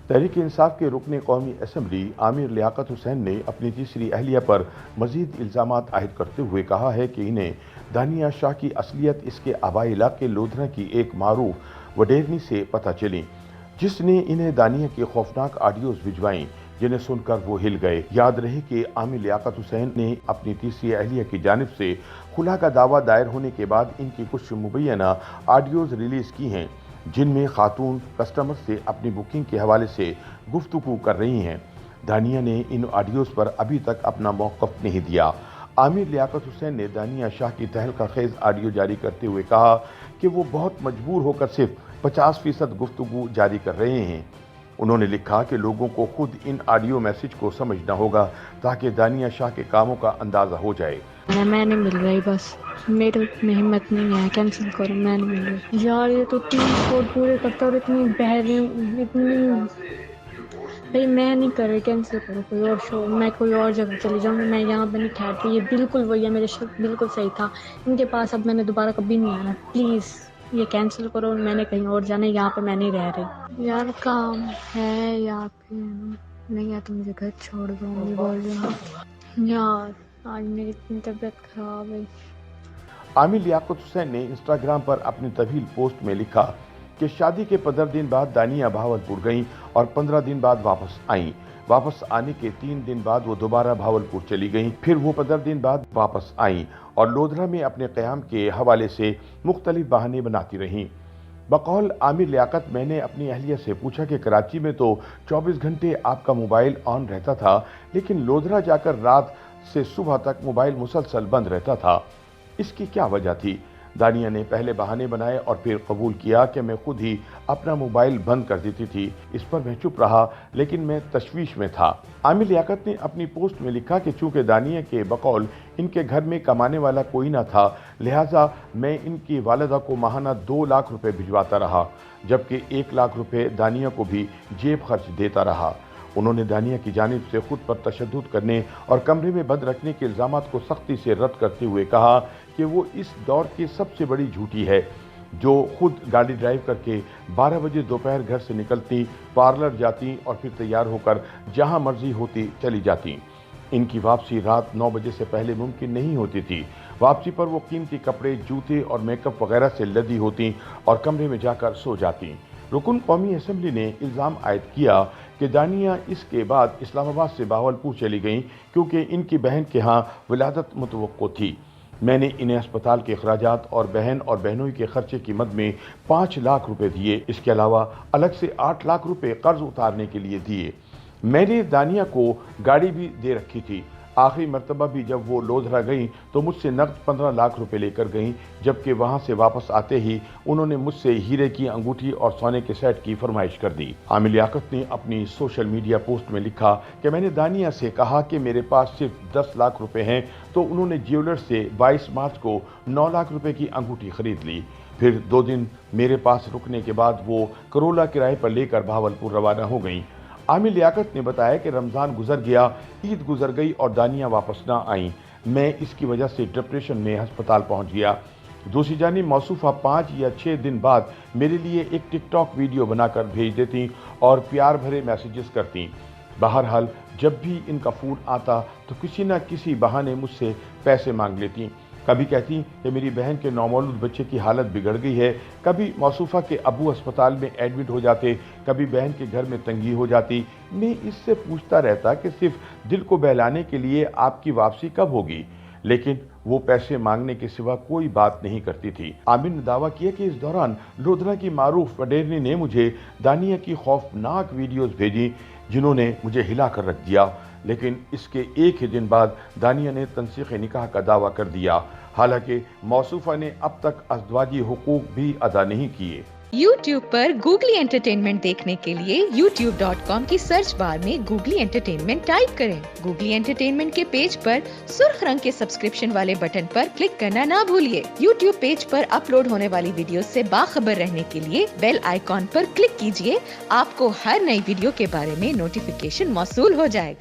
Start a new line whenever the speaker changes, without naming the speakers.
تحریک انصاف کے رکن قومی اسمبلی عامر لیاقت حسین نے اپنی تیسری اہلیہ پر مزید الزامات عائد کرتے ہوئے کہا ہے کہ انہیں دانیہ شاہ کی اصلیت اس کے آبائی علاقے لودھرا کی ایک معروف وڈیرنی سے پتہ چلی، جس نے انہیں دانیہ کے خوفناک آڈیوز بھجوائیں جنہیں سن کر وہ ہل گئے۔ یاد رہے کہ عامر لیاقت حسین نے اپنی تیسری اہلیہ کی جانب سے خلا کا دعویٰ دائر ہونے کے بعد ان کی کچھ مبینہ آڈیوز ریلیز کی ہیں، جن میں خاتون کسٹمر سے اپنی بکنگ کے حوالے سے گفتگو کر رہی ہیں۔ دانیہ نے ان آڈیوز پر ابھی تک اپنا موقف نہیں دیا۔ عامر لیاقت حسین نے دانیہ شاہ کی تہلکہ خیز آڈیو جاری کرتے ہوئے کہا کہ وہ بہت مجبور ہو کر صرف 50% گفتگو جاری کر رہے ہیں۔ انہوں نے لکھا کہ لوگوں کو خود ان آڈیو میسج کو سمجھنا ہوگا تاکہ دانیہ شاہ کے کاموں کا اندازہ ہو جائے۔
میں نہیں مل رہی، بس میرے میں ہمت نہیں ہے، کینسل کرو، میں نہیں مل رہی یار۔ یہ تو 3 کوڈ پورے کرتا اور اتنی بہری اتنی بھائی میں نہیں کر رہی، کینسل کرو کوئی اور شو، میں کوئی اور جگہ چلی جاؤں گی، میں یہاں پہ نہیں ٹھہرتی۔ یہ بالکل وہی ہے، میرے شک بالکل صحیح تھا ان کے پاس، اب میں نے دوبارہ کبھی نہیں آنا، پلیز یہ کینسل کرو، میں نے کہیں اور جانا ہے، یہاں پہ میں نہیں رہ رہی یار، کام ہے یا پھر نہیں ہے تو مجھے گھر چھوڑ دو، یہ بول رہی ہوں یار، آج میری اتنی طبیعت خراب ہے۔
عامر لیاقت حسین نے انسٹاگرام پر اپنی طویل پوسٹ میں لکھا کہ شادی کے 15 دن بعد دانیہ بہاولپور گئیں اور 15 دن بعد واپس آئیں۔ واپس آنے کے 3 دن بعد وہ دوبارہ بہاولپور چلی گئیں، پھر وہ 15 دن بعد واپس آئیں اور لودھرا میں اپنے قیام کے حوالے سے مختلف بہانے بناتی رہیں۔ بقول عامر لیاقت، میں نے اپنی اہلیہ سے پوچھا کہ کراچی میں تو 24 گھنٹے آپ کا موبائل آن رہتا تھا، لیکن لودھرا جا کر رات سے صبح تک موبائل مسلسل بند رہتا تھا، اس کی کیا وجہ تھی؟ دانیہ نے پہلے بہانے بنائے اور پھر قبول کیا کہ میں خود ہی اپنا موبائل بند کر دیتی تھی۔ اس پر میں چپ رہا، لیکن میں تشویش میں تھا۔ عامر لیاقت نے اپنی پوسٹ میں لکھا کہ چونکہ دانیہ کے بقول ان کے گھر میں کمانے والا کوئی نہ تھا، لہٰذا میں ان کی والدہ کو ماہانہ 2 لاکھ روپے بھجواتا رہا، جبکہ 1 لاکھ روپے دانیہ کو بھی جیب خرچ دیتا رہا۔ انہوں نے دانیہ کی جانب سے خود پر تشدد کرنے اور کمرے میں بند رکھنے کے الزامات کو سختی سے رد کرتے ہوئے کہا کہ وہ اس دور کی سب سے بڑی جھوٹی ہے، جو خود گاڑی ڈرائیو کر کے 12 بجے دوپہر گھر سے نکلتی، پارلر جاتی اور پھر تیار ہو کر جہاں مرضی ہوتی چلی جاتی۔ ان کی واپسی رات 9 بجے سے پہلے ممکن نہیں ہوتی تھی۔ واپسی پر وہ قیمتی کپڑے، جوتے اور میک اپ وغیرہ سے لدی ہوتی اور کمرے میں جا کر سو جاتی۔ رکن قومی اسمبلی نے الزام عائد کیا کہ دانیہ اس کے بعد اسلام آباد سے بہاولپور چلی گئیں کیونکہ ان کی بہن کے ہاں ولادت متوقع تھی۔ میں نے انہیں اسپتال کے اخراجات اور بہن اور بہنوئی کے خرچے کی مد میں 5 لاکھ روپے دیے، اس کے علاوہ الگ سے 8 لاکھ روپے قرض اتارنے کے لیے دیے۔ میں نے دانیہ کو گاڑی بھی دے رکھی تھی۔ آخری مرتبہ بھی جب وہ لودھرا گئیں تو مجھ سے نقد 15 لاکھ روپے لے کر گئیں، جبکہ وہاں سے واپس آتے ہی انہوں نے مجھ سے ہیرے کی انگوٹھی اور سونے کے سیٹ کی فرمائش کر دی۔ عامر لیاقت نے اپنی سوشل میڈیا پوسٹ میں لکھا کہ میں نے دانیہ سے کہا کہ میرے پاس صرف 10 لاکھ روپے ہیں، تو انہوں نے جیولر سے 22 مارچ کو 9 لاکھ روپے کی انگوٹھی خرید لی۔ پھر 2 دن میرے پاس رکنے کے بعد وہ کرولا کرائے پر لے کر بہاولپور روانہ ہو گئیں۔ عامر لیاقت نے بتایا کہ رمضان گزر گیا، عید گزر گئی اور دانیہ واپس نہ آئیں۔ میں اس کی وجہ سے ڈپریشن میں ہسپتال پہنچ گیا۔ دوسری جانب موصوفہ 5 یا 6 دن بعد میرے لیے ایک ٹک ٹاک ویڈیو بنا کر بھیج دیتی اور پیار بھرے میسیجز کرتی۔ بہرحال جب بھی ان کا فون آتا تو کسی نہ کسی بہانے مجھ سے پیسے مانگ لیتی۔ کبھی کہتی کہ میری بہن کے نومولود بچے کی حالت بگڑ گئی ہے، کبھی موصوفہ کے ابو اسپتال میں ایڈمٹ ہو جاتے، کبھی بہن کے گھر میں تنگی ہو جاتی۔ میں اس سے پوچھتا رہتا کہ صرف دل کو بہلانے کے لیے آپ کی واپسی کب ہوگی، لیکن وہ پیسے مانگنے کے سوا کوئی بات نہیں کرتی تھی۔ عامر نے دعویٰ کیا کہ اس دوران لودھرا کی معروف وڈیرنی نے مجھے دانیہ کی خوفناک ویڈیوز بھیجی، جنہوں نے مجھے ہلا کر رکھ دیا، لیکن اس کے ایک ہی دن بعد دانیہ نے تنسیخ نکاح کا دعویٰ کر دیا، حالانکہ موصوفہ نے اب تک ازدواجی حقوق بھی ادا نہیں کیے۔
یوٹیوب پر گوگلی انٹرٹینمنٹ دیکھنے کے لیے youtube.com کی سرچ بار میں گوگلی انٹرٹینمنٹ ٹائپ کریں۔ گوگلی انٹرٹینمنٹ کے پیج پر سرخ رنگ کے سبسکرپشن والے بٹن پر کلک کرنا نہ بھولیے۔ یوٹیوب پیج پر اپلوڈ ہونے والی ویڈیوز سے باخبر رہنے کے لیے بیل آئیکن پر کلک کیجیے۔ آپ کو ہر نئی ویڈیو کے بارے میں نوٹیفیکیشن موصول ہو جائے گا۔